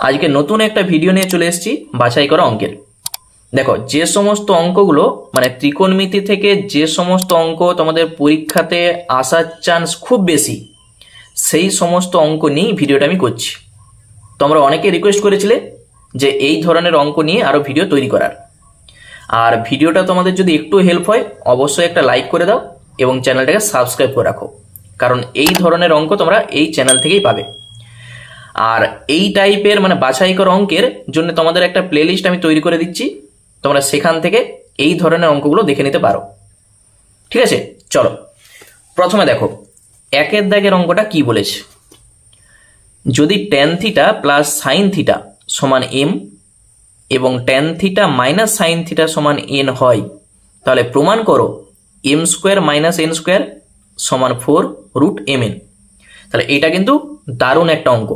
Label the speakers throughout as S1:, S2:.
S1: আজকে নতুন একটা ভিডিও নিয়ে চলে এসেছি বাছাই করা অঙ্কের। দেখো, যে সমস্ত অঙ্কগুলো মানে ত্রিকোণমিতি থেকে যে সমস্ত অঙ্ক তোমাদের পরীক্ষাতে আসার চান্স খুব বেশি, সেই সমস্ত অঙ্ক নিয়েই ভিডিওটা আমি করছি। তোমরা অনেকে রিকোয়েস্ট করেছিলে যে এই ধরনের অঙ্ক নিয়ে আরও ভিডিও তৈরি করার। আর ভিডিওটা তোমাদের যদি একটু হেল্প হয় অবশ্যই একটা লাইক করে দাও এবং চ্যানেলটাকে সাবস্ক্রাইব করে রাখো, কারণ এই ধরনের অঙ্ক তোমরা এই চ্যানেল থেকেই পাবে। আর এই টাইপের মানে বাছাই করা অঙ্কের জন্য তোমাদের একটা প্লেলিস্ট আমি তৈরি করে দিচ্ছি, তোমরা সেখান থেকে এই ধরনের অঙ্কগুলো দেখে নিতে পারো। ঠিক আছে, চলো প্রথমে দেখো একের দাগের অঙ্কটা কি বলেছে। যদি tan theta plus sine theta সমান এম এবং tan theta minus sine theta সমান এন হয়, তাহলে প্রমাণ করো M square minus N square সমান 4√mn। তাহলে এটা কিন্তু দারুণ একটা অঙ্ক,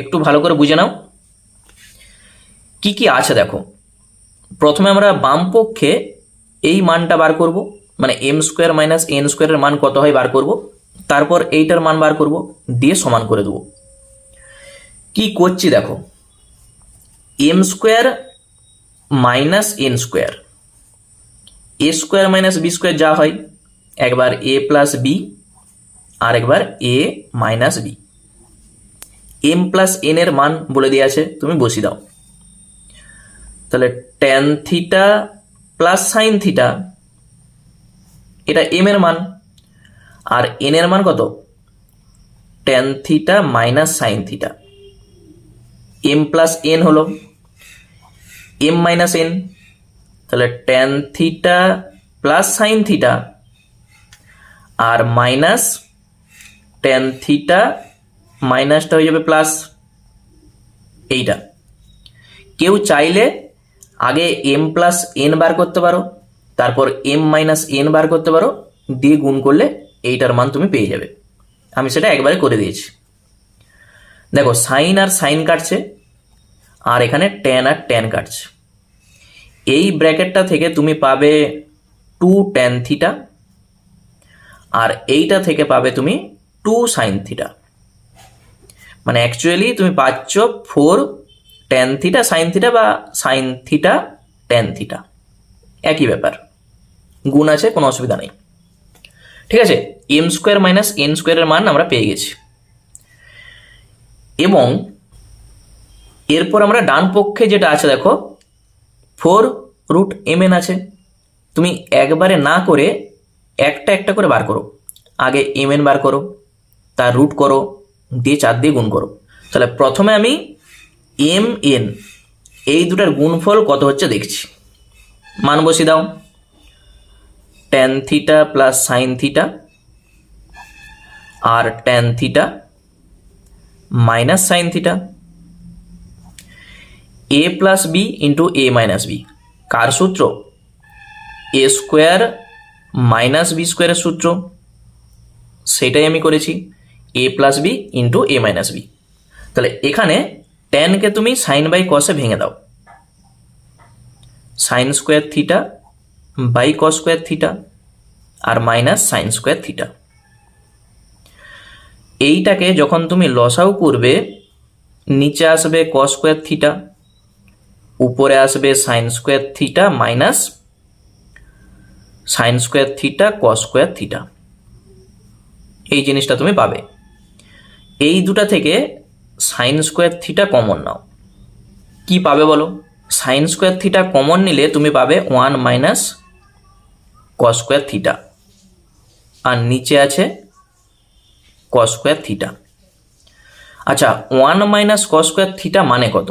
S1: একটু ভালো করে বুঝে নাও কি কি আছে। দেখো, প্রথমে আমরা বাম পক্ষে এই মানটা বার করব, মানে এম স্কোয়ার মাইনাস এন স্কোয়ারের মান কত হয় বার করব, তারপর এইটার মান বার করব, দিয়ে সমান করে দেবো। কি করছি দেখো, M square minus N square, A square minus B square যা হয়, একবার এ প্লাস বি আর একবার A minus B. M plus N এর মান বলে দিয়ে আছে, তুমি বসিয়ে দাও। তাহলে tan theta plus sine theta, এটা এম এর মান, আর এন এর মান কত, tan theta minus sine theta. M plus N হলো এম মাইনাস এন, তাহলে tan theta plus sine theta আর মাইনাস ট্যান থিটা, মাইনাসটা হয়ে যাবে প্লাস। এইটা কেউ চাইলে আগে এম প্লাস এন বার করতে পারো, তারপর এম মাইনাস এন বার করতে পারো, দিয়ে গুণ করলে এইটার মান তুমি পেয়ে যাবে। আমি সেটা একবারে করে দিয়েছি। দেখো, সাইন আর সাইন কাটছে, আর এখানে ট্যান আর ট্যান কাটছে। এই ব্র্যাকেটটা থেকে তুমি পাবে 2 ট্যান থিটা, আর এইটা থেকে পাবে তুমি 2 সাইন থিটা। মানে অ্যাকচুয়ালি তুমি পাচ্ছ 4 ট্যান থিটা সাইন থিটা বা সাইন থিটা ট্যান থিটা, একই ব্যাপার, গুণ আছে, কোনো অসুবিধা নেই। ঠিক আছে, এম স্কোয়ার মাইনাস এন স্কোয়ারের মান আমরা পেয়ে গেছি। এবং এরপর আমরা ডান পক্ষে যেটা আছে দেখো 4√mn আছে, তুমি একবারে না করে একটা একটা করে বার করো। আগে mn বার করো, তার রুট করো, দিয়ে 4 দিয়ে গুণ করো। তাহলে প্রথমে আমি এম এন এই দুটার গুণফল কত হচ্ছে দেখছি। মান বসিয়ে দাও, tan theta plus sine theta আর tan theta minus sine theta, A plus B into A minus B. কার সূত্র? এ স্কোয়ার মাইনাস বি স্কোয়ারের সূত্র, সেটাই আমি করেছি, A plus B into A minus B. তাহলে এখানে ট্যানকে তুমি সাইন বাই কসে ভেঙে দাও, sine square theta by cos square theta আর মাইনাস সাইন স্কোয়ার থিটা। এইটাকে যখন তুমি লসাউ করবে, নিচে আসবে কস স্কোয়ার থিটা, উপরে আসবে sign square theta minus sine square theta cos square theta. এই জিনিসটা তুমি পাবে। এই দুটা থেকে সাইন স্কোয়ার থিটা কমন নাও, কি পাবে বলো? সাইন স্কোয়ার থিটা কমন নিলে তুমি পাবে 1 মাইনাস কস স্কোয়ার থিটা, আর নিচে আছে কস স্কোয়ার থিটা। আচ্ছা, 1 মাইনাস কস স্কোয়ার থিটা মানে কত?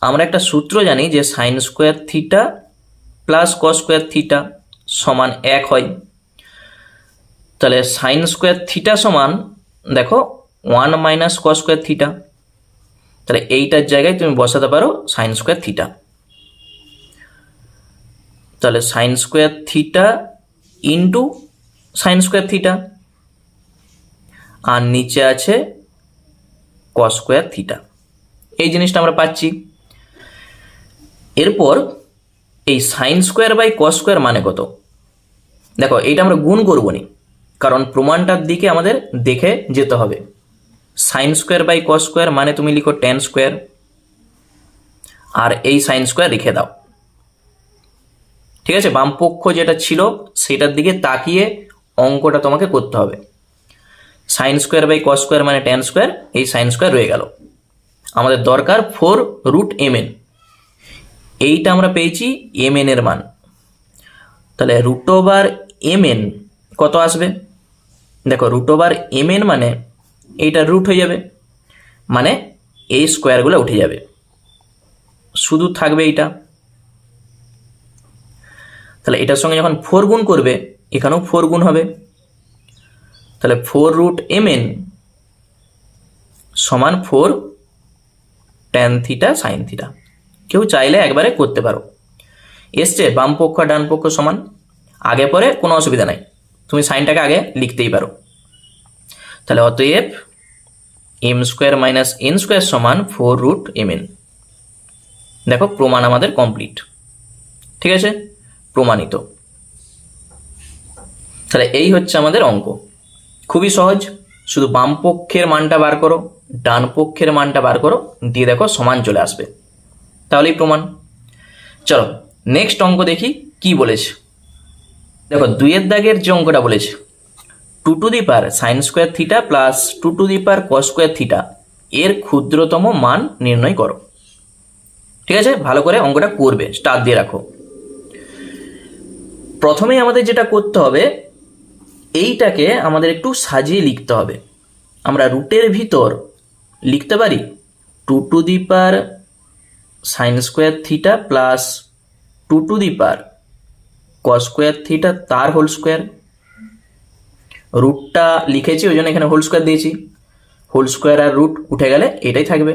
S1: আমরা একটা সূত্র জানি যে sign square theta plus cos square theta সমান 1 হয়। তাহলে সাইন স্কোয়ার থিটা সমান দেখো 1 মাইনাস কস স্কোয়ার থিটা, তাহলে এইটার জায়গায় তুমি বসাতে পারো সাইন স্কোয়ার থিটা। তাহলে sine square theta into sine square theta, আর নিচে আছে কস স্কোয়ার থিটা। এই জিনিসটা আমরা পাচ্ছি। এরপর এই sine square by cos square মানে কত? দেখো, এইটা আমরা গুণ করবো নি, কারণ প্রমাণটার দিকে আমাদের দেখে যেতে হবে। Sine square by cos square মানে তুমি লিখো ট্যান স্কোয়ার, আর এই সাইন স্কোয়ার রেখে দাও। ঠিক আছে, বাম পক্ষ যেটা ছিল সেটার দিকে তাকিয়ে অঙ্কটা তোমাকে করতে হবে। Sine square by cos square মানে ট্যান স্কোয়ার, এই সাইন স্কোয়ার রয়ে গেল। আমাদের দরকার 4√mn, এইটা আমরা পেয়েছি mn এর মান। তাহলে √mn কত আসবে? দেখো √mn মানে এইটা রুট হয়ে যাবে, মানে এই স্কোয়ারগুলো উঠে যাবে, শুধু থাকবে এইটা। তাহলে এটার সঙ্গে যখন 4 গুণ করবে এখানেও 4 গুণ হবে, তাহলে 4√mn সমান 4 ট্যান থিটা সাইন থিটা। কেউ চাইলে একবারে করতে পারো। এসছে বাম পক্ষ আর ডান পক্ষ সমান, আগে পরে কোনো অসুবিধা নাই, তুমি সাইনটাকে আগে লিখতেই পারো। তাহলে অতএব m square minus n square সমান 4√mn। দেখো প্রমাণ আমাদের কমপ্লিট। ঠিক আছে, প্রমাণিত। তাহলে এই হচ্ছে আমাদের অঙ্ক, খুবই সহজ। শুধু বাম পক্ষের মানটা বার করো, ডান পক্ষের মানটা বার করো, দিয়ে দেখো সমান চলে আসবে, তাহলেই প্রমাণ। চলো নেক্সট অঙ্ক দেখি কি বলেছে। দেখো 2 দাগের যে অঙ্কটা বলেছে, 2 sine square theta plus 2 cos square theta এর ক্ষুদ্রতম মান নির্ণয় করো। ঠিক আছে, ভালো করে অঙ্কটা করবে, স্টার দিয়ে রাখো। প্রথমেই আমাদের যেটা করতে হবে, এইটাকে আমাদের একটু সাজিয়ে লিখতে হবে। আমরা রুটের ভিতর লিখতে পারি 2 sine square theta plus 2 cos square theta তার হোল স্কোয়ার। রুটটা লিখেছি ওই জন্য এখানে হোল স্কোয়ার দিয়েছি, হোল স্কোয়ার আর রুট উঠে গেলে এটাই থাকবে।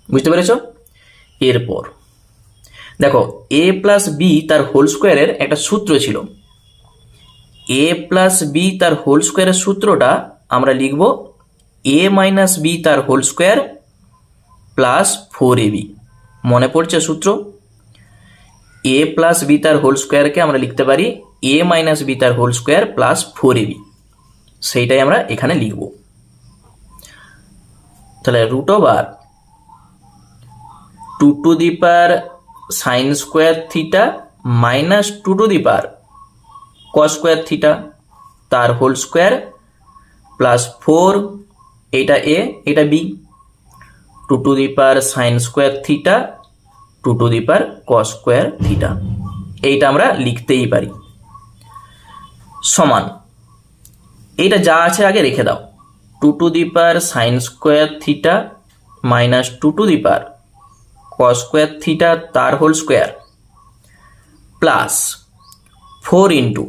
S1: বুঝতে পেরেছ? এরপর দেখো a প্লাস বি তার হোল স্কোয়ারের একটা সূত্র ছিল। a প্লাস বি তার হোল স্কোয়ারের সূত্রটা আমরা লিখব a মাইনাস বি তার হোল স্কোয়ার প্লাস 4ab। মনে পড়ছে সূত্র? a প্লাস বি তার হোল স্কোয়ারকে আমরা লিখতে পারি a মাইনাস বি তার হোল স্কোয়ার প্লাস 4ab, সেইটাই আমরা এখানে লিখব। তাহলে √2 sine square theta minus 2 cos square theta তার হোল স্কোয়ার প্লাস 4, এটা এ এটা B, 2 sine square theta 2 cos square theta, এইটা আমরা লিখতেই পারি। সমান এইটা যা আছে আগে রেখে দাও, 2 sine square theta minus 2 cos square theta তার হোল স্কোয়ার প্লাস 4 ইন্টু,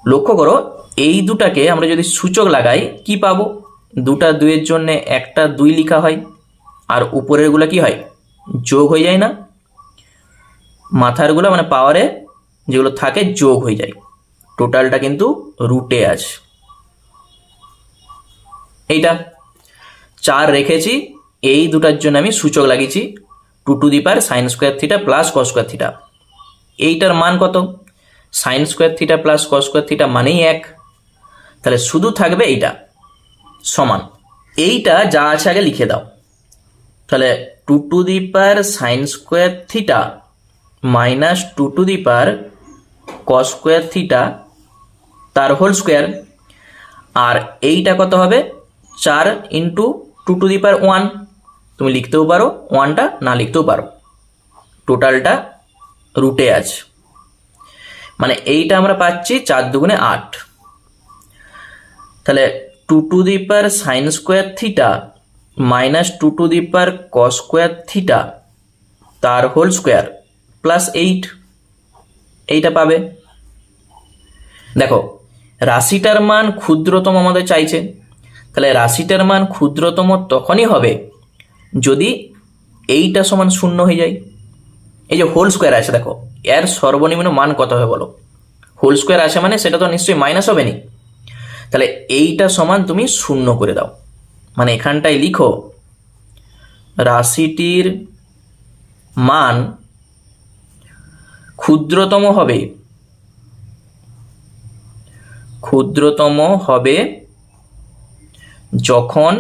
S1: লক্ষ্য করো এই দুটাকে আমরা যদি সূচক লাগাই কি পাবো? 2 জন্য একটা 2 লেখা হয়, আর উপরের গুলা কি হয়? যোগ হয়ে যায় না? মাথার গুলো মানে পাওয়ারে যেগুলো থাকে যোগ হয়ে যায়, টোটালটা কিন্তু রুটে আছে। এইটা 4 রেখেছি, এই দুটার জন্য আমি সূচক লাগিয়েছি 2 sine square theta plus cos square theta. এইটার মান কত? Sign square theta plus cos square theta মানেই 1, তাহলে শুধু থাকবে এইটা সমান। এইটা যা আছে আগে লিখে দাও, তাহলে 2 sine square theta minus 2 cos square theta তার হোল স্কোয়ার, আর এইটা কত হবে? 4 ইন্টু 2 তুমি লিখতেও পারো, 1টা না লিখতেও পারো, টোটালটা রুটে আছে, মানে এইটা আমরা পাচ্ছি 4 দুগুণে 8। তাহলে 2 sine square theta minus 2 cos square theta তার হোল স্কোয়ার প্লাস 8, এইটা পাবে। দেখো রাশিটার মান ক্ষুদ্রতম আমাদের চাইছে, তাহলে রাশিটার মান ক্ষুদ্রতম তখনই হবে যদি এইটা সমান 0 হয়ে যায়। এই যে হোল স্কোয়ার আছে, দেখো এর সর্বনিম্ন মান কত হবে বলো? হোল স্কোয়ার আছে মানে সেটা তো নিশ্চয়ই মাইনাস হবে নি, তাহলে এইটা সমান তুমি 0 করে দাও, মানে এখানটায় লিখো রাশিটির মান ক্ষুদ্রতম হবে যখন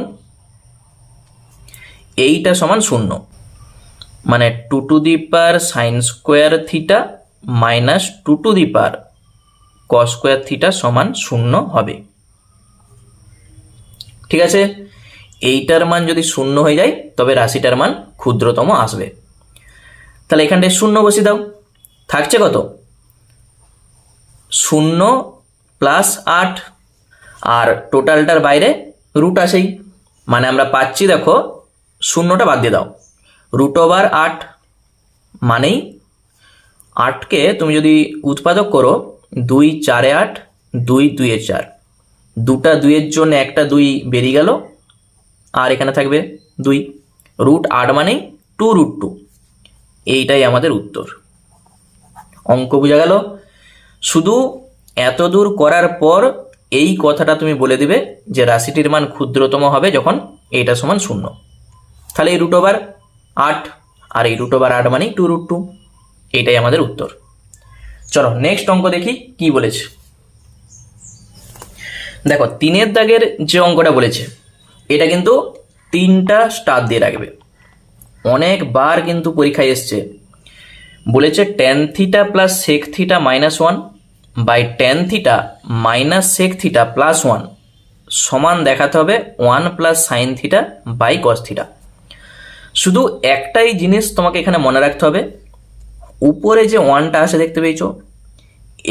S1: এইটা সমান 0। মানে 2 two the power sine square theta minus 2 two the power cos square theta সমান 0 হবে। ঠিক আছে, এইটার মান যদি 0 হয়ে যায় তবে রাশিটার মান ক্ষুদ্রতম আসবে। তাহলে এখানটায় 0 বসিয়ে দাও, থাকছে কত 0 প্লাস 8, আর টোটালটার বাইরে রুট আসেই, মানে আমরা পাচ্ছি দেখো 0টা বাদ দিয়ে দাও, √8 মানেই 8কে তুমি যদি উৎপাদক করো 2 4 8, 2 2 4, দুটা 2-এর জন্য একটা 2 বেরিয়ে গেল, আর এখানে থাকবে 2, √8 মানেই 2√2। এইটাই আমাদের উত্তর। অঙ্ক বোঝা গেল? শুধু এত দূর করার পর এই কথাটা তুমি বলে দিবে যে রাশিটির মান ক্ষুদ্রতম হবে যখন এইটা সমান 0। তাহলে এই √8 আর এই √8 মানেই 2√2। এটাই আমাদের উত্তর। চলো নেক্সট অঙ্ক দেখি কি বলেছে। দেখো 3-এর দাগের যে অঙ্কটা বলেছে এটা কিন্তু 3টা স্টার দিয়ে রাখবে, অনেকবার কিন্তু পরীক্ষায় এসছে। বলেছে tan theta plus sec theta -1 by tan theta minus sec theta +1 সমান দেখাতে হবে 1 plus sine theta by cos theta. শুধু একটাই জিনিস তোমাকে এখানে মনে রাখতে হবে, উপরে যে 1টা আসে দেখতে পেয়েছো,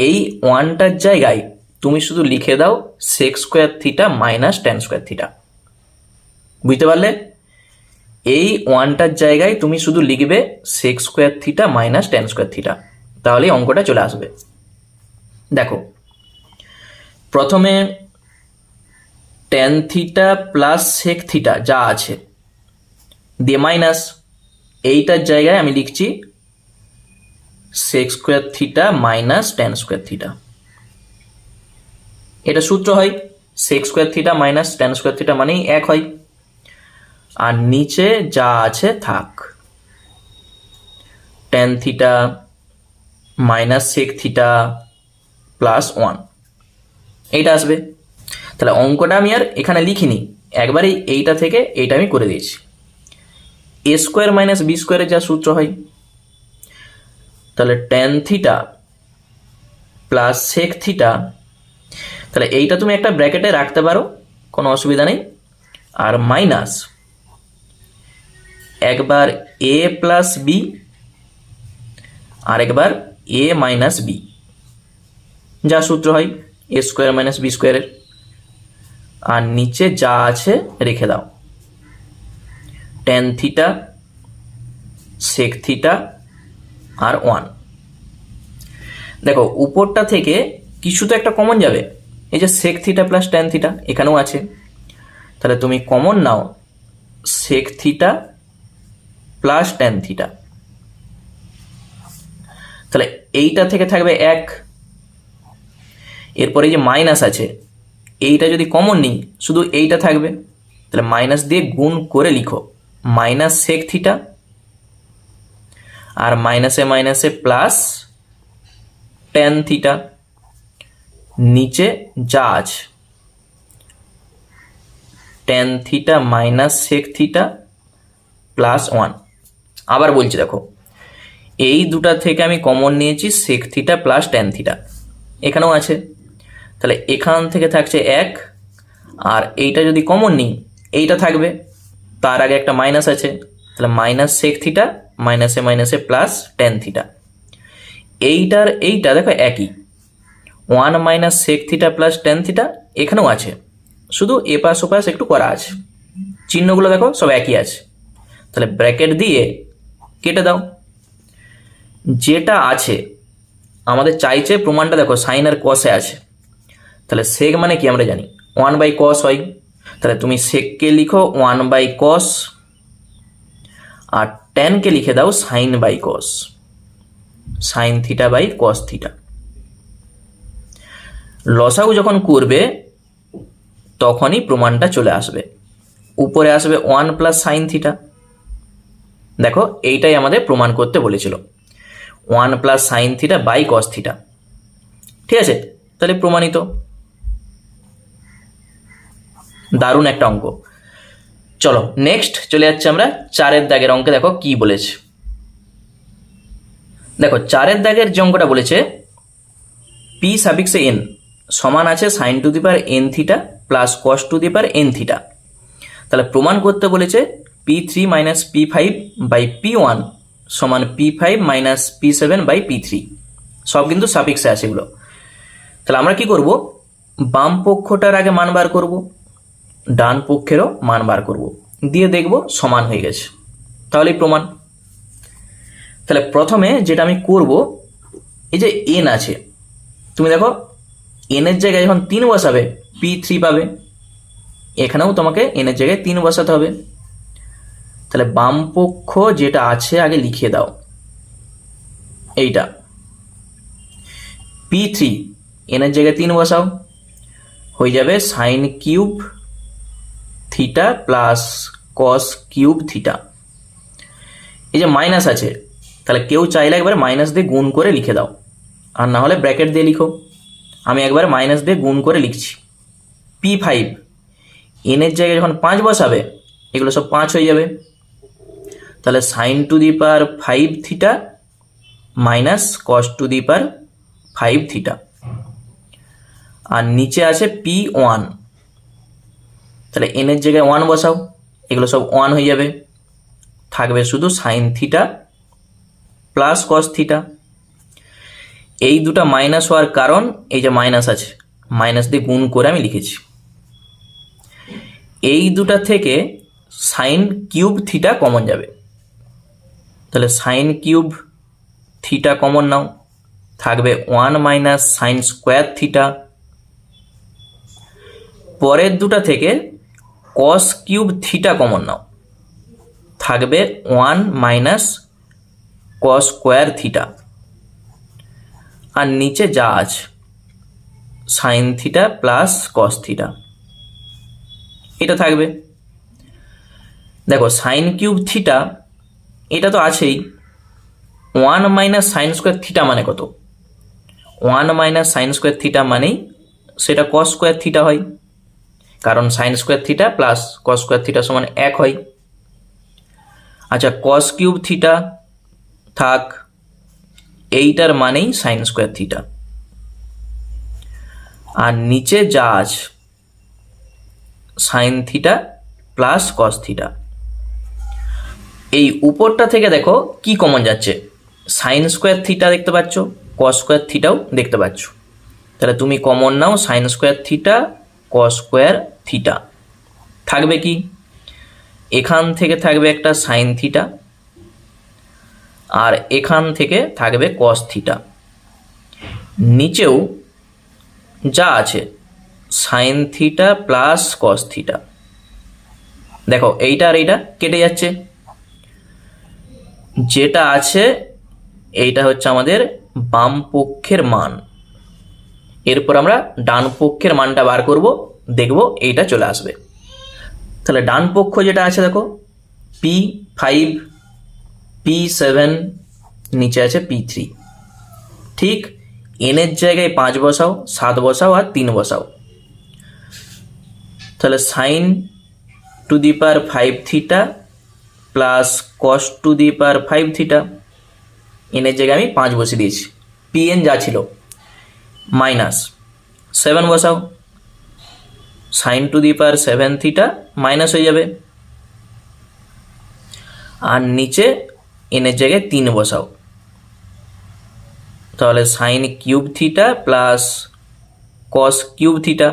S1: এই 1টার জায়গায় তুমি শুধু লিখে দাও sec square theta minus tan square theta. বুঝতে পারলে? এই 1টার জায়গায় তুমি শুধু লিখবে sec square theta minus tan square theta, তাহলেই অঙ্কটা চলে আসবে। দেখো প্রথমে tan theta plus sec theta যা আছে দিয়ে মাইনাস, এইটার জায়গায় আমি লিখছি sec square theta minus tan square theta. এটা সূত্র হয় sec square theta minus tan square theta মানেই 1 হয়। আর নিচে যা আছে থাক, tan theta minus sec theta +1 এইটা আসবে। তাহলে অঙ্কটা আমি আর এখানে লিখিনি, একবারেই এইটা থেকে এইটা আমি করে দিয়েছি। a স্কোয়ার মাইনাস b স্কোয়ারের যা সূত্র হয়, তাহলে tan theta plus sec theta, তাহলে এইটা তুমি একটা ব্র্যাকেটে রাখতে পারো, কোনো অসুবিধা নেই। আর মাইনাস একবার a প্লাস b আর একবার a মাইনাস b যা সূত্র হয় a স্কোয়ার মাইনাস b স্কোয়ারের, আর নিচে যা আছে রেখে দাও tan থিটা sec থিটা আর 1। দেখো উপরটা থেকে কিছু তো একটা কমন যাবে, এই যে sec theta plus tan theta এখানেও আছে, তাহলে তুমি কমন নাও sec theta plus tan theta, তাহলে এইটা থেকে থাকবে 1। এরপরে এই যে মাইনাস আছে, এইটা যদি কমন নিই শুধু এইটা থাকবে, তাহলে মাইনাস দিয়ে গুণ করে লিখো মাইনাস sec থিটা আর মাইনাসে মাইনাসে প্লাস tan থিটা, নিচে যা আছে tan theta minus sec theta +1। আবার বলছি দেখো এই দুটা থেকে আমি কমন নিয়েছি sec theta plus tan theta, এখানেও আছে, তাহলে এখান থেকে থাকছে 1। আর এইটা যদি কমন নিই এইটা থাকবে, তার আগে একটা মাইনাস আছে, তাহলে মাইনাস sec থিটা মাইনাসে মাইনাসে প্লাস tan থিটা। এইটার এইটা দেখো একই, 1 minus sec theta plus tan theta এখানেও আছে, শুধু এপাশ ওপাশ একটু করা আছে, চিহ্নগুলো দেখো সব একই আছে। তাহলে ব্র্যাকেট দিয়ে কেটে দাও, যেটা আছে আমাদের চাইছে প্রমাণটা দেখো সাইন আর কসে আছে, তাহলে sec মানে কি আমরা জানি 1/cos হয়, তাহলে তুমি secকে লিখো 1/cos আর tanকে লিখে দাও sin/cos, sine theta by cos theta. লসাগু যখন করবে তখনই প্রমাণটা চলে আসবে, উপরে আসবে 1 প্লাস সাইন থিটা। দেখো এইটাই আমাদের প্রমাণ করতে বলেছিল, 1 plus sine theta by cos theta. ঠিক আছে, তাহলে প্রমাণিত। দারুণ একটা অঙ্ক। চলো নেক্সট চলে যাচ্ছে আমরা 4-এর দাগের অঙ্কে। দেখো কি বলেছে। দেখো 4 দাগের যে অঙ্কটা বলেছে পি সাফিক্সে এন সমান আছে sine to the power N theta plus cos to the power N theta. তাহলে প্রমাণ করতে বলেছে P3 minus P5 by P1 সমান P5 minus P7 by P3। সব কিন্তু সাফিক্সে আছে এগুলো। তাহলে আমরা কি করব, বাম পক্ষটার আগে মান বার করব, ডান পক্ষেরও মান বার করব, দিয়ে দেখব সমান হয়ে গেছে, তাহলেই প্রমাণ। তাহলে প্রথমে যেটা আমি করব, এই যে এন আছে, তুমি দেখো এনের জায়গায় যখন 3 বসাবে P3 পাবে, এখানেও তোমাকে এনের জায়গায় 3 বসাতে হবে। তাহলে বাম পক্ষ যেটা আছে আগে লিখিয়ে দাও, এইটা P3 এনের জায়গায় 3 বসাও, হয়ে যাবে sign cube theta plus cos cube theta. এই যে মাইনাস আছে, তাহলে কেউ চাইলে একবার মাইনাস দিয়ে গুণ করে লিখে দাও, আর না হলে ব্র্যাকেট দিয়ে লিখো। আমি একবার মাইনাস দিয়ে গুণ করে লিখছি। P5 এনের জায়গায় যখন 5 বসাবে, এগুলো সব 5 হয়ে যাবে। তাহলে sine to the power 5 theta minus cos to the power 5 theta. আর নিচে আছে P1, তাহলে এনের জায়গায় 1 বসাও, এগুলো সব 1 হয়ে যাবে, থাকবে শুধু sign theta plus cos theta. এই দুটা মাইনাস হওয়ার কারণ এই যে মাইনাস আছে, মাইনাস দিয়ে গুণ করে আমি লিখেছি। এই দুটা থেকে সাইন কিউব থিটা কমন যাবে, তাহলে সাইন কিউব থিটা কমন নাও, থাকবে 1 মাইনাস সাইন স্কোয়ার থিটা। পরের দুটা থেকে কস কিউব থিটা কমন নাও, থাকবে 1 মাইনাস কস স্কোয়ার থিটা। আর নিচে যা আছে সাইন থিটা প্লাস কস থিটা, এটা থাকবে। দেখো সাইন কিউব থিটা এটা তো আছেই, 1 মাইনাস সাইন স্কোয়ার থিটা মানে কত? 1 মাইনাস সাইন স্কোয়ার থিটা মানেই সেটা কস স্কোয়ার থিটা হয়, কারণ sign square theta plus cos square theta সমান 1 হয়। আচ্ছা, কস কিউব থিটা থাক, এইটার মানেই সাইন স্কোয়ার থিটা। আর নিচে যা আছে sign theta plus cos theta. এই উপরটা থেকে দেখো কি কমন যাচ্ছে, সাইন স্কোয়ার থিটা দেখতে পাচ্ছ, কস স্কোয়ার থিটাও দেখতে পাচ্ছ। তাহলে তুমি কমন নাও sine square theta cos square theta. থাকবে কি, এখান থেকে থাকবে একটা সাইন থিটা, আর এখান থেকে থাকবে কস থিটা। নিচেও যা আছে sign theta plus cos theta. দেখো এইটা আর এইটা কেটে যাচ্ছে, যেটা আছে এইটা হচ্ছে আমাদের বাম পক্ষের মান। এরপর আমরা ডান পক্ষের মানটা বার করব, দেখব এইটা চলে আসবে। তাহলে ডান পক্ষ যেটা আছে দেখো P5 P7 নিচে আছে P3, ঠিক এনের জায়গায় 5 বসাও, 7 বসাও আর 3 বসাও। তাহলে sine to the power 5 theta plus cos to the power 5 theta, এনের জায়গায় আমি 5 বসিয়ে দিয়েছি। Pn যা ছিল মাইনাস 7 বসাও, sine to the power 7 theta minus হয়ে যাবে। আর নিচে এনের জায়গায় 3 বসাও, তাহলে sine cube theta plus cos cube theta.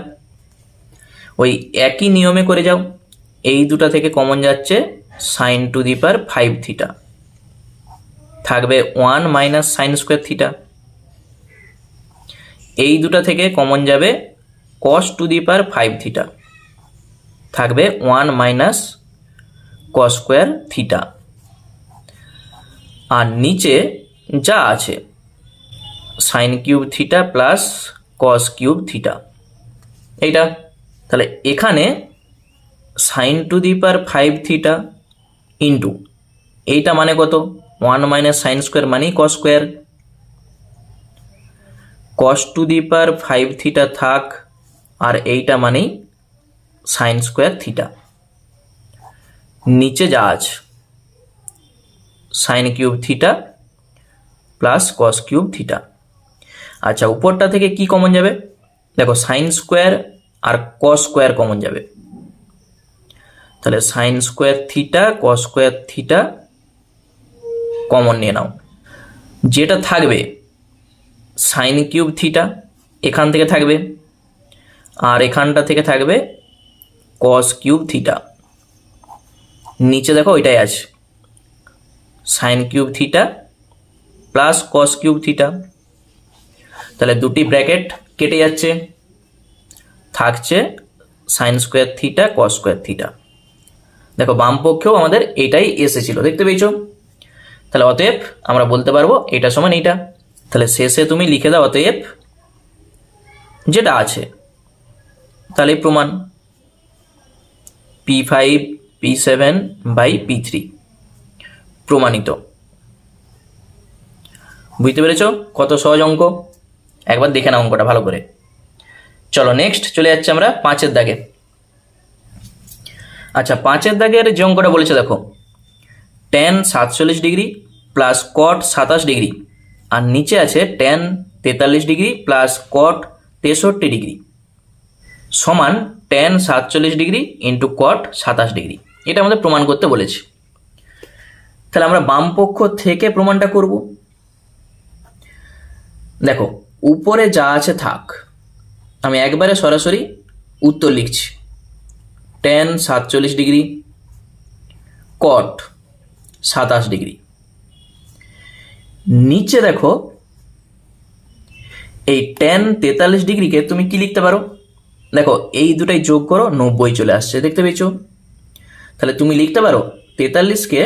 S1: ওই একই নিয়মে করে যাও, এই দুটা থেকে কমন যাচ্ছে sine to the power 5 theta, থাকবে 1 মাইনাস সাইন স্কোয়ার থিটা। এই দুটা থেকে কমন যাবে কস টু দি পাওয়ার 5 থিটা, থাকবে 1 মাইনাস কস স্কোয়ার থিটা। আর নিচে যা আছে sine cube theta plus cos cube theta, এইটা। তাহলে এখানে sine to the power 5 theta into এইটা মানে কত, 1 মাইনাস সাইন স্কোয়ার মানেই cos square. Cos to the power 5 theta থাক, আর এইটা মানেই সাইন স্কোয়ার থিটা। নিচে যা আছে sine cube theta plus cos cube theta. আচ্ছা, উপরটা থেকে কি কমন যাবে? দেখো সাইন স্কোয়ার আর কস স্কোয়ার কমন যাবে, তাহলে sine square theta cos square theta common নিয়ে নাও। যেটা থাকবে সাইন কিউব থিটা এখান থেকে থাকবে, আর এখানটা থেকে থাকবে কস কিউব থিটা। নিচে দেখো এটাই আছে, sine cube theta plus cos cube theta. তাহলে দুটি ব্র্যাকেট কেটে যাচ্ছে, থাকছে sign square theta cos square theta. দেখো বাম পক্ষেও আমাদের এটাই এসেছিল, দেখতে পেয়েছো? তাহলে অতএব আমরা বলতে পারবো এটা সমান এইটা। তাহলে শেষে তুমি লিখে দাও অতএব যেটা আছে, তাহলে প্রমাণ P5 P7 বাই P3 প্রমাণিত। বুঝতে পেরেছো কত সহজ অঙ্ক? একবার দেখে নাও অঙ্কটা ভালো করে। চলো নেক্সট চলে যাচ্ছে আমরা 5-এর দাগে। আচ্ছা, 5-এর দাগের যে অঙ্কটা বলেছে দেখো, tan 47 degree plus cot 27 degree, আর নিচে আছে tan 43 degree plus cot 63 degree সমান tan 47 degree into cot 27 degree. এটা আমাদের প্রমাণ করতে বলেছে। তাহলে আমরা বাম পক্ষ থেকে প্রমাণটা করব। দেখো উপরে যা আছে থাক, আমি একবারে সরাসরি উত্তর লিখছি। tan 47 ডিগ্রি কট 27 ডিগ্রি, নিচে দেখো এই tan 43 ডিগ্রিকে তুমি কি লিখতে পারো? দেখো এই দুটাই যোগ করো, 90 চলে আসছে, দেখতে পেয়েছো? তাহলে তুমি লিখতে পারো 43কে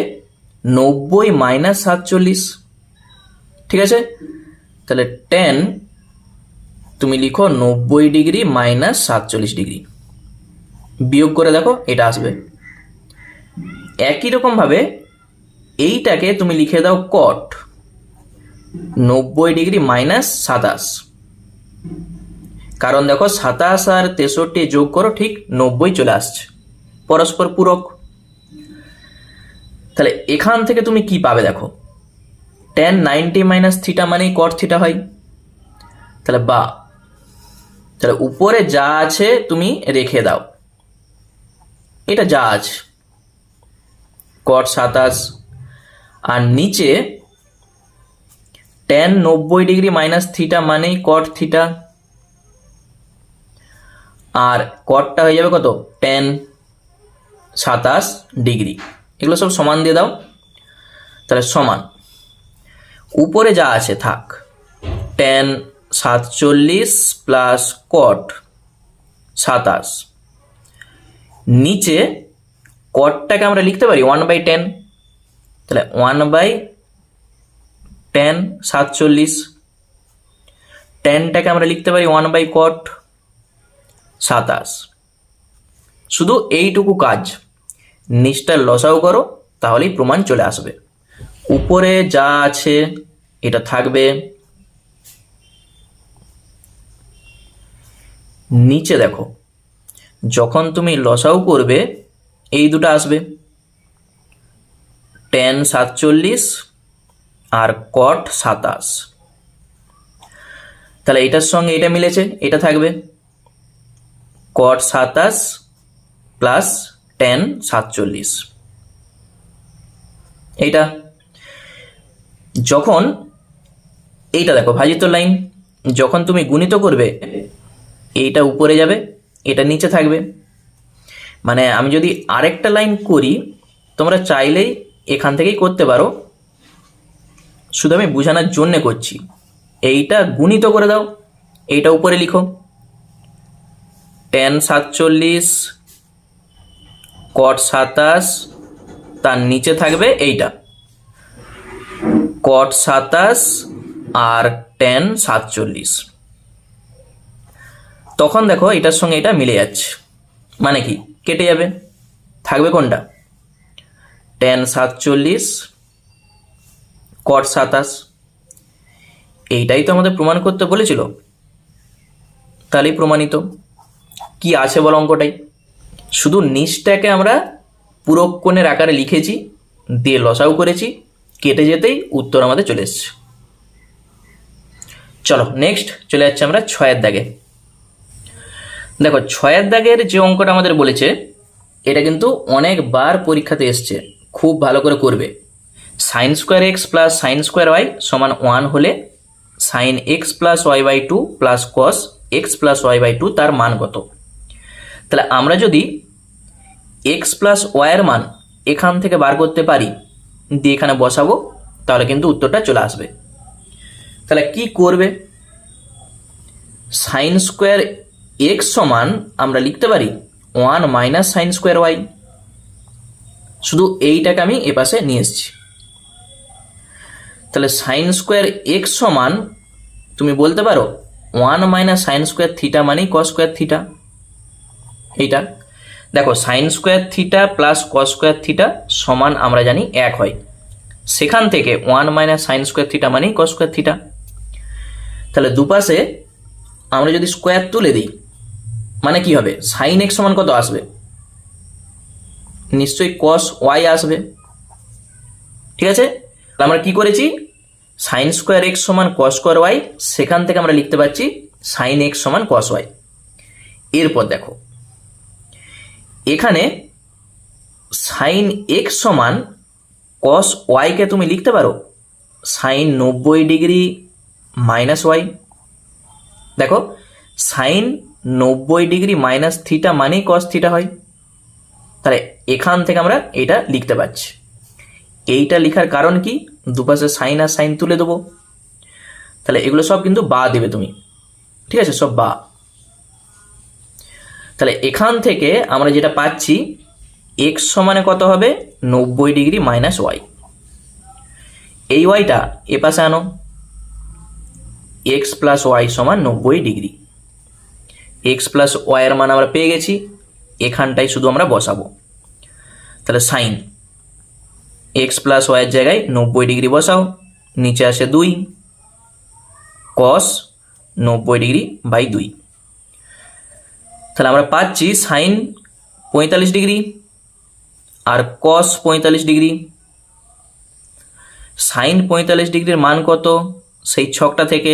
S1: 90 মাইনাস 47, ঠিক আছে? তাহলে tan তুমি লিখো 90 ডিগ্রি মাইনাস 47 ডিগ্রি, বিয়োগ করে দেখো এটা আসবে। একই রকম ভাবে এইটাকে তুমি লিখে দাও কট 90 ডিগ্রি মাইনাস 27, কারণ দেখো 27 আর 63 যোগ করো, ঠিক 90 চলে আসছে, পরস্পর পূরক। তাহলে এখান থেকে তুমি কি পাবে? দেখো tan 90 মাইনাস থিটা মানেই কট থিটা হয়। তাহলে উপরে যা আছে তুমি রেখে দাও, এটা যা আছে কট 27, আর নিচে tan 90 ডিগ্রি মাইনাস থিটা মানেই কট থিটা, আর কটটা হয়ে যাবে কত? tan 27 degree. এগুলো সব সমান দিয়ে দাও, তাহলে সমান উপরে যা আছে থাক, tan 47 প্লাস কট 27, নিচে কটটাকে আমরা লিখতে পারি 1/10, তাহলে 1/10 47, tanটাকে আমরা লিখতে পারি 1/cot 27। শুধু এইটুকু কাজ, নিচটা লসাও করো, তাহলেই প্রমাণ চলে আসবে। উপরে যা আছে এটা থাকবে, নিচে দেখো যখন তুমি লসাও করবে এই দুটো আসবে, tan 47 আর cot 27। তাহলে এটার সঙ্গে এটা মিলেছে, এটা থাকবে cot 27 প্লাস tan 47। এইটা যখন এইটা দেখো ভাজিত লাইন, যখন তুমি গুণিত করবে এইটা উপরে যাবে, এটা নিচে থাকবে। মানে আমি যদি আরেকটা লাইন করি, তোমরা চাইলেই এখান থেকেই করতে পারো, শুধু আমি বোঝানোর জন্য করছি। এইটা গুণিত করে দাও, এইটা উপরে লিখো tan 47 cot 27, তার নিচে থাকবে এইটা cot 27 আর tan 47। তখন দেখো এটার সঙ্গে এটা মিলে যাচ্ছে, মানে কি কেটে যাবে, থাকবে কোনটা? tan 47 cot 27। এইটাই তো আমাদের প্রমাণ করতে বলেছিল, তাহলেই প্রমাণিত। কি আছে বলো অঙ্কটাই? শুধু নিচটাকে আমরা পূরক কোণের আকারে লিখেছি, দিয়ে লসাও করেছি, কেটে যেতেই উত্তর আমাদের চলে এসছে। চলো নেক্সট চলে যাচ্ছে আমরা 6-এর দাগে। দেখো 6-এর দাগের যে অঙ্কটা আমাদের বলেছে এটা কিন্তু অনেকবার পরীক্ষাতে এসছে, খুব ভালো করে করবে। Sine square X plus sine square Y সমান 1 হলে sine X plus Y by 2 plus cos X plus Y by 2 তার মান কত? তাহলে আমরা যদি এক্স প্লাস ওয়াইয়ের মান এখান থেকে বার করতে পারি, দিয়ে এখানে বসাবো, তাহলে কিন্তু উত্তরটা চলে আসবে। তাহলে কি করবে? সাইন স্কোয়ার এক্স সমান আমরা লিখতে পারি 1 মাইনাস সাইন স্কোয়ার ওয়াই। শুধু এইটাকে আমি এপাশে নিয়ে এসেছি। তাহলে সাইন স্কোয়ার এক্স সমান তুমি বলতে পারো 1 মাইনাস সাইন স্কোয়ার থিটা মানেই কস স্কোয়ার থিটা। এইটা দেখো sign square theta plus cos square theta সমান আমরা জানি 1 হয়, সেখান থেকে 1 মাইনাস সাইন স্কোয়ার থিটা মানেই কস স্কোয়ার থিটা। তাহলে দুপাশে আমরা যদি স্কোয়ার তুলে দিই মানে কি হবে? সাইন এক্স সমান কত আসবে? নিশ্চয়ই কস ওয়াই আসবে। ঠিক আছে, আমরা কি করেছি? সাইন স্কোয়ার এক্স সমান কস স্কোয়ার ওয়াই, সেখান থেকে আমরা লিখতে পারছি সাইন এক্স সমান কস ওয়াই। এরপর দেখো এখানে সাইন এক্স সমান কস ওয়াইকে তুমি লিখতে পারো সাইন 90 ডিগ্রি মাইনাস ওয়াই। দেখো সাইন 90 ডিগ্রি মাইনাস থিটা মানেই কস থিটা হয়। তাহলে এখান থেকে আমরা এটা লিখতে পারছি। এইটা লেখার কারণ কি? দুপাশে সাইন আর সাইন তুলে দেবো, তাহলে এগুলো সব কিন্তু বা দেবে তুমি। ঠিক আছে, সব বা। তাহলে এখান থেকে আমরা যেটা পাচ্ছি এক্স সমানে কত হবে? 90 ডিগ্রি মাইনাস ওয়াই। এই ওয়াইটা এ পাশে আনো, এক্স প্লাস ওয়াই সমান 90 ডিগ্রি। এক্স প্লাস ওয়াইয়ের মান আমরা পেয়ে গেছি, এখানটাই শুধু আমরা বসাবো। তাহলে সাইন এক্স প্লাস ওয়াইয়ের জায়গায় 90 ডিগ্রি বসাও, নিচে আসে 2, কস 90 ডিগ্রি বাই 2। তাহলে আমরা পাচ্ছি সাইন 45 ডিগ্রি আর কস 45 ডিগ্রি। সাইন 45 ডিগ্রির মান কত? সেই ছকটা থেকে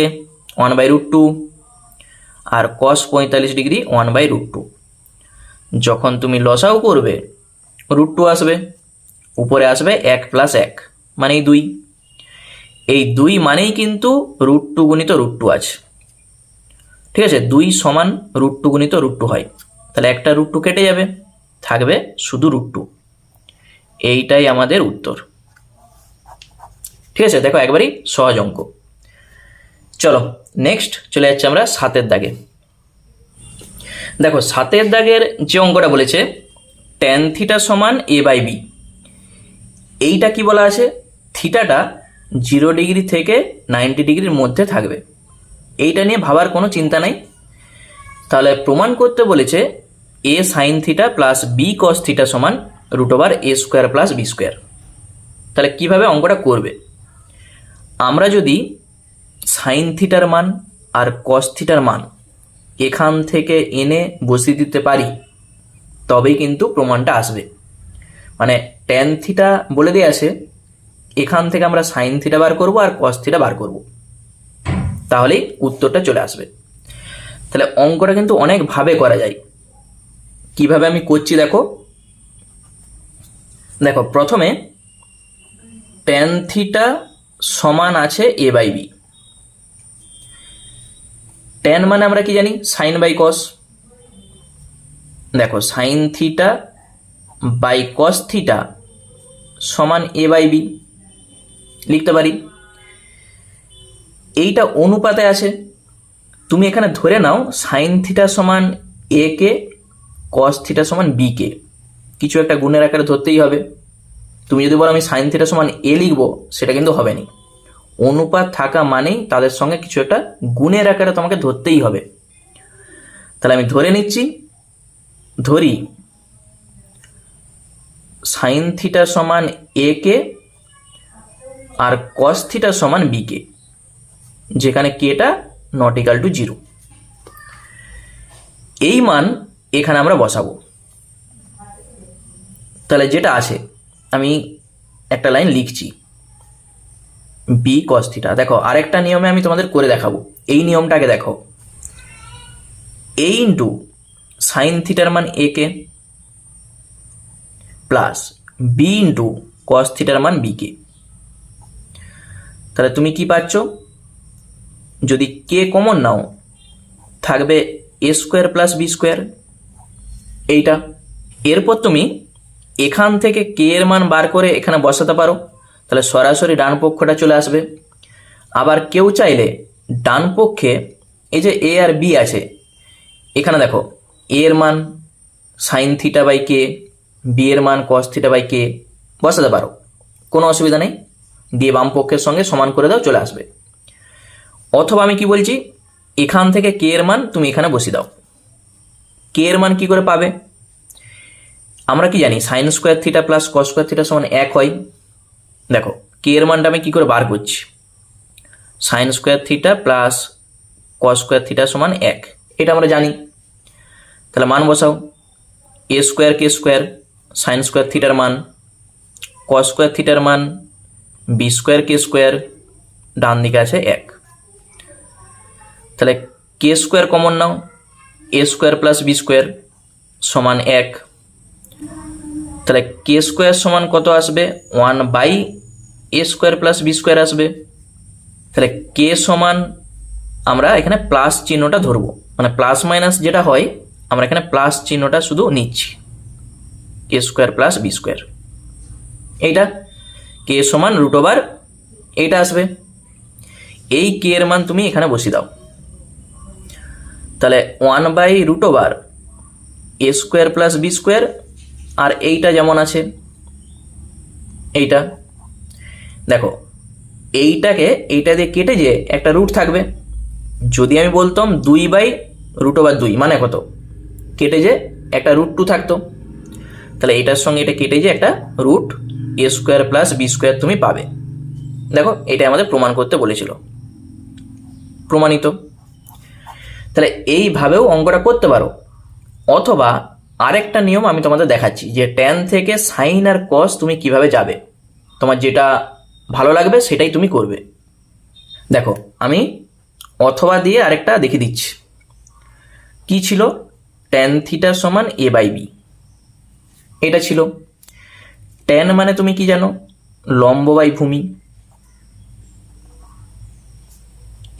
S1: 1/√2 আর কস 45 ডিগ্রি 1/√2। যখন তুমি লসাও করবে √2 আসবে, উপরে আসবে 1 প্লাস 1 মানেই 2। এই 2 মানেই কিন্তু √2 গুণিত √2 আছে। ঠিক আছে, 2 সমান √2 গুণিত √2 হয়। তাহলে একটা √2 কেটে যাবে, থাকবে শুধু √2। এইটাই আমাদের উত্তর। ঠিক আছে, দেখো একবারই সহজ অঙ্ক। চলো নেক্সট চলে যাচ্ছে আমরা 7-এর দাগে। দেখো 7-এর দাগের যে অঙ্কটা বলেছে tan থিটা সমান a/b। এইটা কি বলা আছে? থিটাটা 0 ডিগ্রি থেকে 90 ডিগ্রির মধ্যে থাকবে। এইটা নিয়ে ভাবার কোনো চিন্তা নাই। তাহলে প্রমাণ করতে বলেছে a sign theta plus b cos theta সমান √a square plus b square. তাহলে কিভাবে অঙ্কটা করবে? আমরা যদি সাইন থিটার মান আর কস থিটার মান এখান থেকে এনে বসিয়ে দিতে পারি, তবেই কিন্তু প্রমাণটা আসবে। মানে ট্যান থিটা বলে দিয়ে আছে, এখান থেকে আমরা সাইন থিটা বার করব আর কস থিটা বার করব, তাহলেই উত্তরটা চলে আসবে। তাহলে অঙ্কটা কিন্তু অনেকভাবে করা যায়। কিভাবে আমি করছি দেখো। দেখো প্রথমে ট্যান থিটা সমান আছে a/b। ট্যান মানে আমরা কি জানি? Sine by cos. দেখো sine theta by cos theta সমান a/b লিখতে পারি। এইটা অনুপাতে আছে। তুমি এখানে ধরে নাও সাইন থিটা সমান a কে, কস থিটা সমান b কে। কিছু একটা গুণের আকারে ধরতেই হবে। তুমি যদি বলো আমি সাইন থিটা সমান a লিখবো, সেটা কিন্তু হবে না। অনুপাত থাকা মানেই তাদের সঙ্গে কিছু একটা গুণের আকারে তোমাকে ধরতেই হবে। তাহলে আমি ধরে নিচ্ছি, ধরি সাইন থিটা সমান a কে আর কস থিটা সমান b কে, যেখানে কেটা নট ইকাল টু 0। এই মান এখানে আমরা বসাবো। তাহলে যেটা আছে আমি একটা লাইন লিখছি, বি কস থিটা। দেখো আরেকটা নিয়মে আমি তোমাদের করে দেখাবো। এই নিয়মটাকে দেখো, এ ইন্টু সাইন থিটার মান এ k plus B into cos থিটার মান বি কে। তাহলে তুমি কি পাচ্ছ, যদি কে কমন নাও থাকবে A square plus B square এইটা। এরপর তুমি এখান থেকে কে এর মান বার করে এখানে বসাতে পারো, তাহলে সরাসরি ডান পক্ষটা চলে আসবে। আবার কেউ চাইলে ডান পক্ষে এই যে এ আর বি আছে, এখানে দেখো এ এর মান sine theta by K, B এর মান কস থিটা বাই কে বসাতে পারো, কোনো অসুবিধা নেই। দিয়ে বাম পক্ষের সঙ্গে সমান করে দাও, চলে আসবে। অথবা আমি কি বলছি, এখান থেকে কে এর মান তুমি এখানে বসিয়ে দাও। কে এর মান কি করে পাবে, আমরা কি জানি sign square theta plus cos square theta সমান 1 হয়। দেখো কে এর মানটা আমি কি করে বার করছি, sine square theta plus cos square theta সমান 1, এটা আমরা জানি। তাহলে মান বসাও, A square K square sine square থিটার মান, কস স্কোয়ার থিটার মান বি স্কোয়ার কে স্কোয়ার, ডান দিকে আছে 1। তাহলে কে স্কোয়ার কমন নাও, A square plus B square সমান 1। তাহলে কে স্কোয়ার সমান কত আসবে, 1 by A square plus B square আসবে। তাহলে কে সমান আমরা এখানে প্লাস চিহ্নটা ধরবো, মানে প্লাস মাইনাস যেটা হয় আমরা এখানে প্লাস চিহ্নটা শুধু নিচ্ছি, কে স্কোয়ার প্লাস বি স্কোয়ার এইটা। কে সমান রুট ওভার এইটা আসবে। এই কে এর মান তুমি এখানে বসিয়ে দাও, তাহলে 1 by root over A square plus B square, আর এইটা যেমন আছে এইটা। দেখো এইটাকে এইটা দিয়ে কেটে যে একটা রুট থাকবে, যদি আমি বলতাম 2 বাই রুট ওভার 2 মানে কত, কেটে যে একটা রুট 2 থাকতো, তাহলে এটার সঙ্গে এটা কেটে যে একটা রুট এ স্কোয়ার প্লাস বি স্কোয়ার তুমি পাবে। দেখো এটা আমাদের প্রমাণ করতে বলেছিল, প্রমাণিত। তাহলে এইভাবেও অঙ্কটা করতে পারো। অথবা আরেকটা নিয়ম আমি তোমাদের দেখাচ্ছি, যে ট্যান থেকে সাইন আর কস তুমি কিভাবে যাবে, তোমার যেটা ভালো লাগবে সেটাই তুমি করবে। দেখো আমি অথবা দিয়ে আরেকটা দেখিয়ে দিচ্ছি। কি ছিল, ট্যান থিটা সমান এ বাই বি, এটা ছিল। ট্যান মানে তুমি কি জানো, লম্ব বাই ভূমি,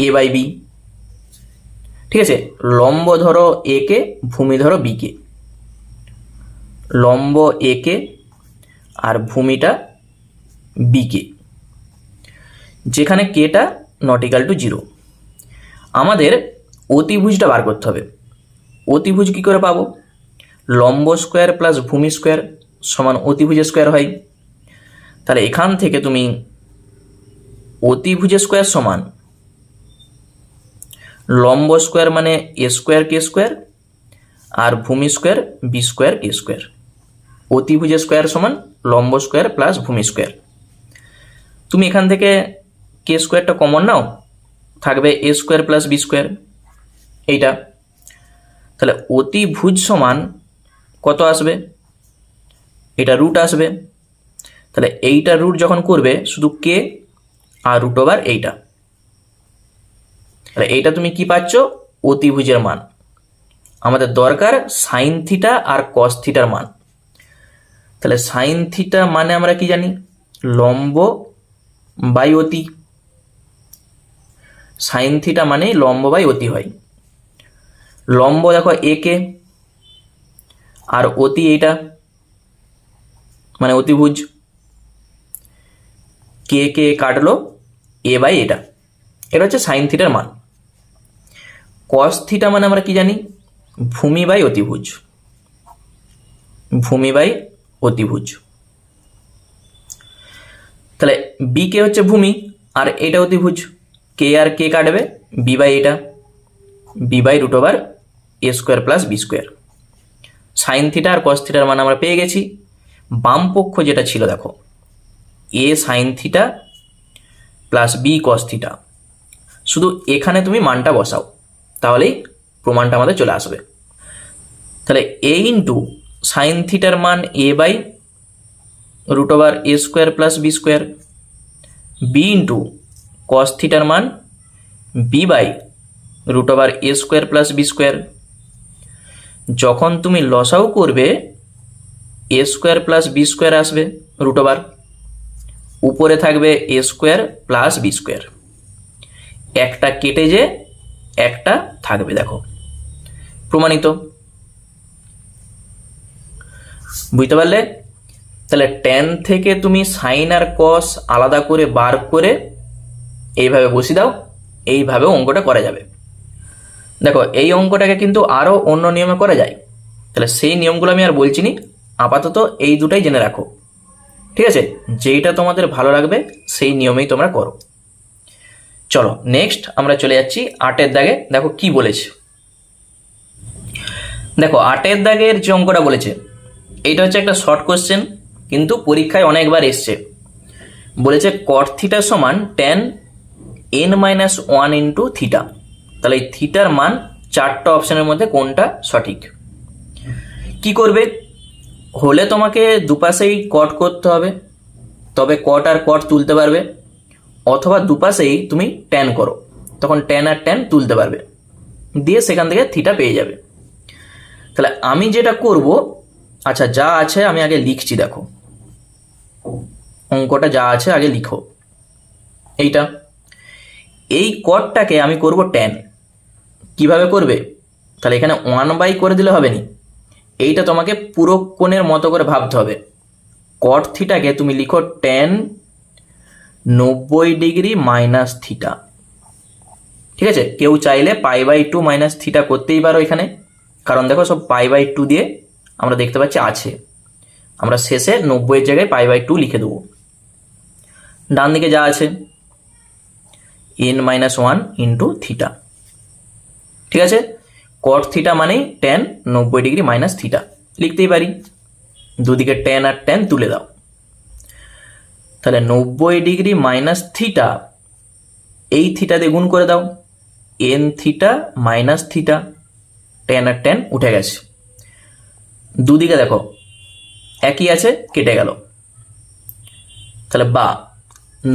S1: এ বাই বি, ঠিক আছে। লম্ব ধরো এ কে, ভূমি ধরো বি কে, লম্ব এ কে আর ভূমিটা বি কে, যেখানে কেটা নট ইকাল টু 0। আমাদের অতিভুজটা বার করতে হবে। অতিভুজ কি করে পাবো, লম্ব স্কোয়ার প্লাস ভূমি স্কোয়ার সমান অতিভুজের স্কোয়ার হয়। তাহলে এখান থেকে তুমি অতিভুজের স্কোয়ার সমান লম্ব স্কোয়ার মানে এ স্কোয়ার কে স্কোয়ার আর ভূমি square B square K square, অতিভুজের square সমান লম্ব স্কোয়ার প্লাস ভূমি স্কোয়ার। তুমি এখান থেকে কে স্কোয়ারটা কমন নাও, থাকবে A square plus B square এইটা। তাহলে অতিভুজ সমান কত আসবে, এটা রুট আসবে। তাহলে এইটা রুট যখন করবে শুধু কে আর রুট ওভার এইটা, তাহলে এইটা তুমি কি পাচ্ছ, অতিভুজের মান। আমাদের দরকার সাইন থিটা আর কস থিটার মান। তাহলে সাইন থিটা মানে আমরা কি জানি, লম্ব বাই অতি। সাইন থিটা মানে লম্ব বাই অতি হয়। লম্ব দেখো এ কে আর অতি এইটা মানে অতিভুজ, কে কে কাটলো এ বাই এটা, এটা হচ্ছে সাইন থিটার মান। কস থিটা মানে আমরা কি জানি, ভূমি বাই অতিভুজ, ভূমি বাই অতিভুজ। তাহলে বি কে হচ্ছে ভূমি আর এটা অতিভুজ, কে আর কে কাটবে বি বাই এটা, B by root over A square plus B square. Sine theta আর কস থিটার মান আমরা পেয়ে গেছি। বাম পক্ষ যেটা ছিল দেখো, A sine theta plus B cos theta, শুধু এখানে তুমি মানটা বসাও, তাহলেই প্রমাণটা আমাদের চলে আসবে। তাহলে এ ইন্টু সাইন থিটার মান A by root over A square plus B square, B into cos থিটার মান B by root over A square plus B square. যখন তুমি লসাও করবে A square plus B square আসবে রুট ওভার, উপরে থাকবে A square plus B square, একটা কেটে যে একটা থাকবে, দেখো প্রমাণিত। বুঝতে পারলে? তাহলে ট্যান থেকে তুমি সাইন আর কস আলাদা করে বার করে এইভাবে বসিয়ে দাও, এইভাবেও অঙ্কটা করা যাবে। দেখো এই অঙ্কটাকে কিন্তু আরও অন্য নিয়মে করা যায়, তাহলে সেই নিয়মগুলো আমি আর বলছি নি, আপাতত এই দুটাই জেনে রাখো, ঠিক আছে? যেইটা তোমাদের ভালো লাগবে সেই নিয়মেই তোমরা করো। চলো নেক্সট আমরা চলে যাচ্ছি 8 দাগে। দেখো কি বলেছে, দেখো 8 দাগের যে অঙ্কটা বলেছে এইটা হচ্ছে একটা শর্ট কোশ্চেন, কিন্তু পরীক্ষায় অনেকবার এসছে। বলেছে কট থিটা সমান ট্যান n-1 ইন্টু থিটা। তাহলে এই থিটার মান 4টা অপশনের মধ্যে কোনটা সঠিক? কি করবে? হলে তোমাকে দুপাশেই কট করতে হবে, তবে কট আর কট তুলতে পারবে, অথবা দুপাশেই তুমি ট্যান করো, তখন ট্যান আর ট্যান তুলতে পারবে, দিয়ে সেখান থেকে থিটা পেয়ে যাবে। তাহলে আমি যেটা করব, আচ্ছা যা আছে আমি আগে লিখছি, দেখো অঙ্কটা যা আছে আগে লিখো। এইটা এই কটটাকে আমি করব ট্যান। কিভাবে করবে? তাহলে এখানে 1/, করে দিলে হবে নি, এইটা তোমাকে পুরো কোণের মতো করে ভাবতে হবে। কট থিটাকে তুমি লিখো ট্যান 90 ডিগ্রি মাইনাস থিটা, ঠিক আছে? কেউ চাইলে π/2 মাইনাস থিটা করতেই পারো এখানে, কারণ দেখো সব π/2 দিয়ে আমরা দেখতে পাচ্ছি আছে, আমরা শেষে 90 জায়গায় π/2 লিখে দেবো। ডান দিকে যা আছে n-1 ইন্টু থিটা, ঠিক আছে? কট থিটা মানেই ট্যান 90 ডিগ্রি মাইনাস থিটা লিখতেই পারি, দুদিকে ট্যান আর ট্যান তুলে দাও। তাহলে 90 ডিগ্রি মাইনাস থিটা, এই থিটা দিয়ে গুণ করে দাও, n theta minus theta, tan আর ট্যান উঠে গেছে, দুদিকে দেখো একই আছে, কেটে গেল। তাহলে বা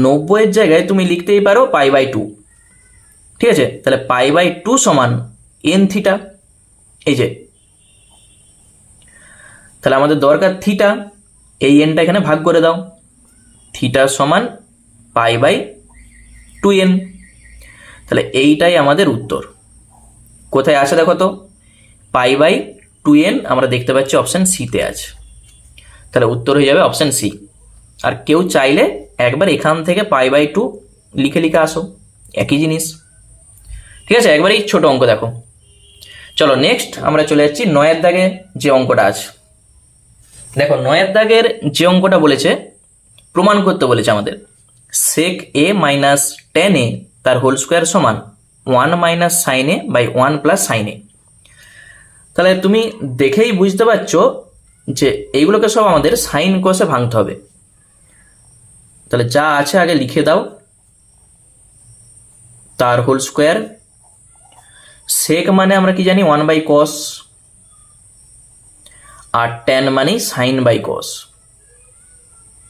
S1: 90 জায়গায় তুমি লিখতেই পারো π/2, ঠিক আছে? তাহলে π/2 সমান n থিটা, এই যে। তাহলে আমাদের দরকার থিটা, এই এনটা এখানে ভাগ করে দাও, থিটা সমান π/2n। তাহলে এইটাই আমাদের উত্তর। কোথায় আছে দেখো তো, π/2n আমরা দেখতে পাচ্ছি অপশন সিতে আছে, তাহলে উত্তর হয়ে যাবে অপশন সি। আর কেউ চাইলে একবার এখান থেকে π/2 লিখে লিখে আসো, একই জিনিস, ঠিক আছে? একবারই ছোট অঙ্ক দেখো। চলো নেক্সট আমরা চলে যাচ্ছি 9 দাগে যে অঙ্কটা আছে। দেখো 9 দাগের যে অঙ্কটা বলেছে, প্রমাণ করতে বলেছে আমাদের sec a minus tan a তার হোল স্কোয়ার সমান 1 minus sine A by 1 plus sine A. তাহলে তুমি দেখেই বুঝতে পারছো যে এইগুলোকে সব আমাদের সাইন কষে ভাঙতে হবে। তাহলে যা আছে আগে লিখে দাও, তার হোল স্কোয়ার, সেক মানে আমরা কি জানি 1/cos, আর ট্যান মানে সাইন বাই কস,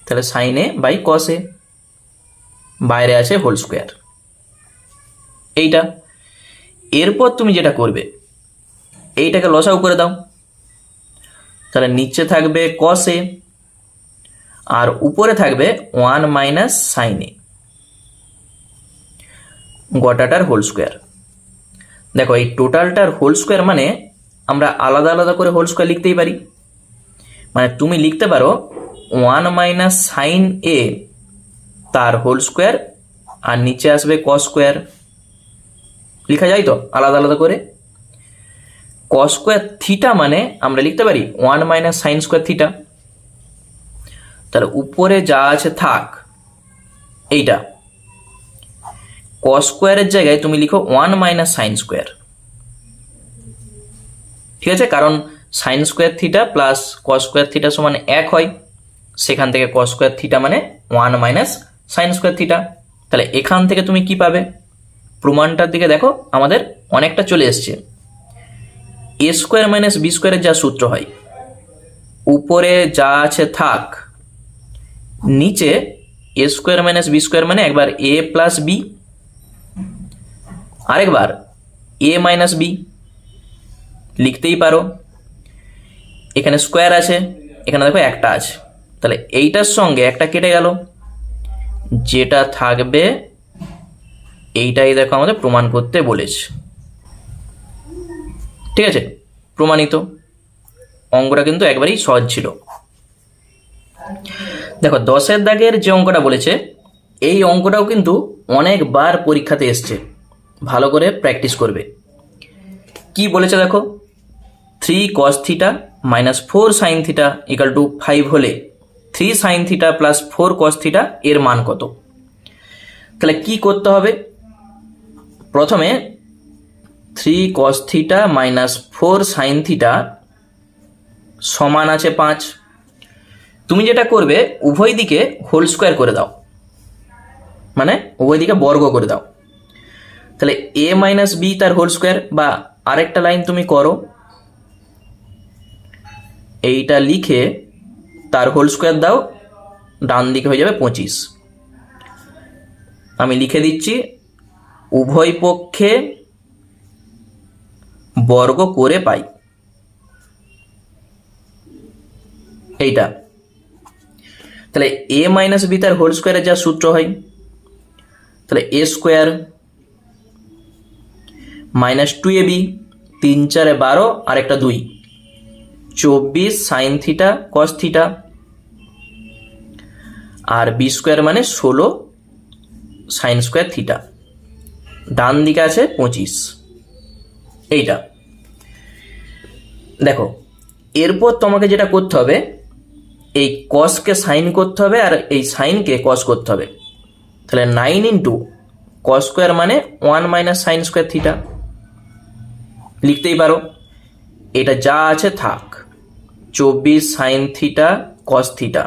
S1: তাহলে সাইন এ বাই কস এ, বাইরে আছে হোল স্কোয়ার, এইটা। এরপর তুমি যেটা করবে, এইটাকে লসাগু করে দাও, তাহলে নিচে থাকবে কস এ আর উপরে থাকবে 1 মাইনাস সাইন এ, গোটাটার হোল স্কোয়ার। দেখো এই টোটালটার হোল স্কোয়ার মানে আমরা আলাদা আলাদা করে হোল স্কোয়ার লিখতেই পারি, মানে তুমি লিখতে পারো 1 মাইনাস সাইন এ তার হোল স্কোয়ার, আর নিচে আসবে কস স্কোয়ার, লেখা যায় তো আলাদা আলাদা করে। কস স্কোয়ার থিটা মানে আমরা লিখতে পারি 1 মাইনাস সাইন স্কোয়ার থিটা, তাহলে উপরে যা আছে থাক এইটা, কস স্কোয়ারের জায়গায় তুমি লিখো 1 মাইনাস সাইন স্কোয়ার, ঠিক আছে? কারণ sign square theta plus cos square theta সমান 1 হয়, সেখান থেকে কস স্কোয়ার থিটা মানে 1 মাইনাস সাইন স্কোয়ার থিটা। তাহলে এখান থেকে তুমি কি পাবে? প্রমাণটার দিকে দেখো, আমাদের অনেকটা চলে এসছে। এ স্কোয়ার মাইনাস বি স্কোয়ারের যা সূত্র হয়, উপরে যা আছে থাক, নিচে এ স্কোয়ার মাইনাস বি স্কোয়ার মানে একবার এ প্লাস বি, আরেকবার এ মাইনাস বি লিখতেই পারো। এখানে স্কোয়ার আছে, এখানে দেখো একটা আছে, তাহলে এইটার সঙ্গে একটা কেটে গেল, যেটা থাকবে এইটাই দেখো আমাদের প্রমাণ করতে বলেছে। ঠিক আছে, প্রমাণিত। অঙ্কটা কিন্তু একবারেই সহজ ছিল। দেখো 10-এর দাগের যে অঙ্কটা বলেছে, এই অঙ্কটাও কিন্তু অনেকবার পরীক্ষাতে এসছে, ভালো করে প্র্যাকটিস করবে। কি বলেছে দেখো, 3 cos theta minus 4 sine theta equal to 5 হলে 3 sine theta plus 4 cos theta এর মান কত? তাহলে কি করতে হবে? প্রথমে 3 cos theta minus 4 sign theta সমান আছে 5। তুমি যেটা করবে, উভয় দিকে হোল স্কোয়ার করে দাও, মানে উভয় দিকে বর্গ করে দাও। তাহলে এ মাইনাস বি তার হোল স্কোয়ার, বা আরেকটা লাইন তুমি করো, এইটা লিখে তার হোল স্কোয়ার দাও, ডান দিকে হয়ে যাবে 25। আমি লিখে দিচ্ছি, উভয় পক্ষে বর্গ করে পাই, এইটা। তাহলে এ মাইনাস বি তার হোল স্কোয়ারের যা সূত্র হয়, তাহলে এ স্কোয়ার মাইনাস 2ab, 3 4 12 আর একটা 2, 24 সাইন থিটা কস থিটা, আর বি স্কোয়ার মানে 16 সাইন স্কোয়ার থিটা, ডান দিকে আছে 25, এইটা। দেখো এরপর তোমাকে যেটা করতে হবে, এই কসকে সাইন করতে হবে আর এই সাইনকে কস করতে হবে। তাহলে 9 ইন্টু কস স্কোয়ার মানে 1 মাইনাস সাইন স্কোয়ার থিটা লিখতেই পারো। এটা যা আছে থাক, 24 সাইন থিটা কস থিটা,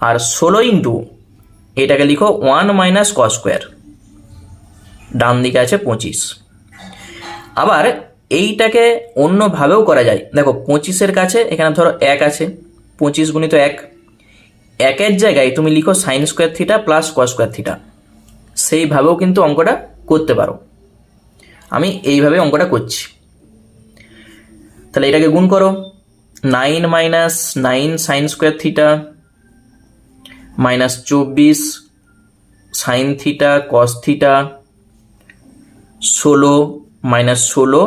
S1: আর 16 ইন্টু এটাকে লিখো 1 মাইনাস কস স্কোয়ার, ডান দিকে আছে 25। আবার এইটাকে অন্যভাবেও করা যায়। দেখো 25-এর কাছে এখানে ধরো 1 আছে, 25 গুণিত 1, 1-এর জায়গায় তুমি লিখো sine square theta plus cos square theta, সেইভাবেও কিন্তু অঙ্কটা করতে পারো। আমি এইভাবে অঙ্কটা করছি। তাহলে এটাকে গুণ করো, 9 minus 9 sine square theta minus 24 sine theta cos theta, 16 minus 16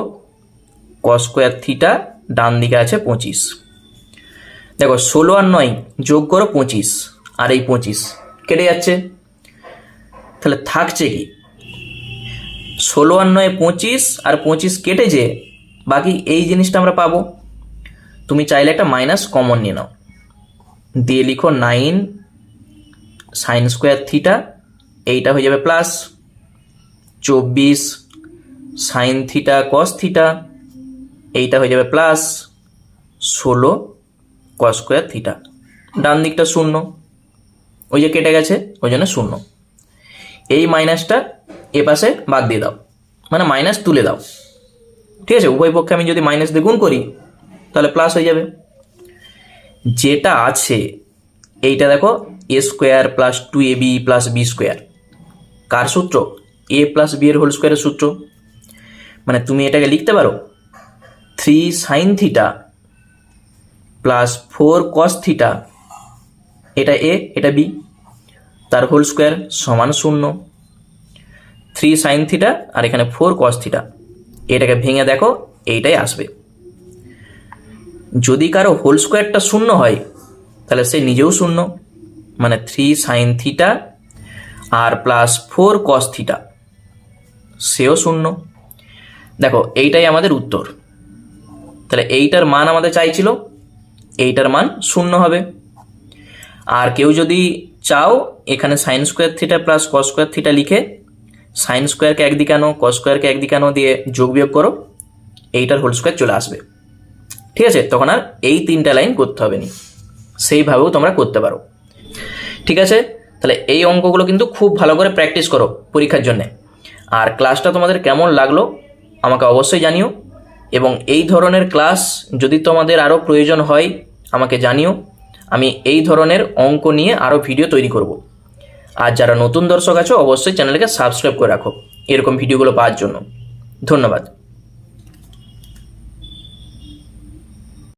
S1: cos square theta, ডান দিকে আছে 25। দেখো 16 আর 9 যোগ করো 25, আর এই 25 কেটে যাচ্ছে, তাহলে থাকছে কি? 16 আর 9 25, আর 25 কেটেছে, বাকি এই জিনিসটা আমরা পাবো। তুমি চাইলে একটা মাইনাস কমন নিয়ে নাও, দিয়ে লিখো 9 সাইন স্কোয়ার থিটা, এইটা হয়ে যাবে plus 24 sine theta cos theta, এইটা হয়ে যাবে প্লাস 16 কস স্কোয়ার থিটা, ডান দিকটা 0, ওই যে কেটে গেছে ওই জন্য 0। এই মাইনাসটা এ পাশে বাদ দিয়ে দাও, মানে মাইনাস তুলে দাও। ঠিক আছে, উভয় পক্ষে আমি যদি মাইনাস দিয়ে গুণ করি তাহলে প্লাস হয়ে যাবে। যেটা আছে এইটা দেখো, A square plus 2ab plus B square, কার সূত্র? এ প্লাস বি এর হোল স্কোয়ারের সূত্র। মানে তুমি এটাকে লিখতে পারো 3 sine theta plus 4 cos theta, এটা এ এটা বি, তার হোল স্কোয়ার সমান 0। 3 সাইন থিটা আর এখানে 4 কস থিটা, এটাকে ভেঙে দেখো এইটাই আসবে। যদি কারো হোল স্কোয়ারটা 0 হয় তাহলে সে নিজেও 0, মানে 3 সাইন থিটা আর প্লাস 4 কস থিটা, সেও 0। দেখো এইটাই আমাদের উত্তর। তাহলে এইটার মান আমাদের চাইছিল, এইটার মান 0 হবে। আর কেউ যদি চাও এখানে sign square theta plus cos square theta লিখে সাইন স্কোয়ারকে একদিকে আনো কস স্কোয়ারকে একদিকে আনো দিয়ে যোগ বিয়োগ করো, এইটার হোল স্কোয়ার চলে আসবে। ঠিক আছে, তখন আর এই 3টা লাইন করতে হবে না, সেইভাবেও তোমরা করতে পারো। ঠিক আছে, তাহলে এই অঙ্কগুলো কিন্তু খুব ভালো করে প্র্যাকটিস করো পরীক্ষার জন্য। আর ক্লাসটা তোমাদের কেমন লাগলো আমাকে অবশ্যই জানিও, এবং এই ধরনের ক্লাস যদি তোমাদের আরও প্রয়োজন হয় আমাকে জানিও। আমি এই ধরনের অঙ্ক নিয়ে আরও ভিডিও তৈরি করব। আর যারা নতুন দর্শক আছো অবশ্যই চ্যানেলকে সাবস্ক্রাইব করে রাখো এরকম ভিডিওগুলো পাওয়ার জন্য। ধন্যবাদ।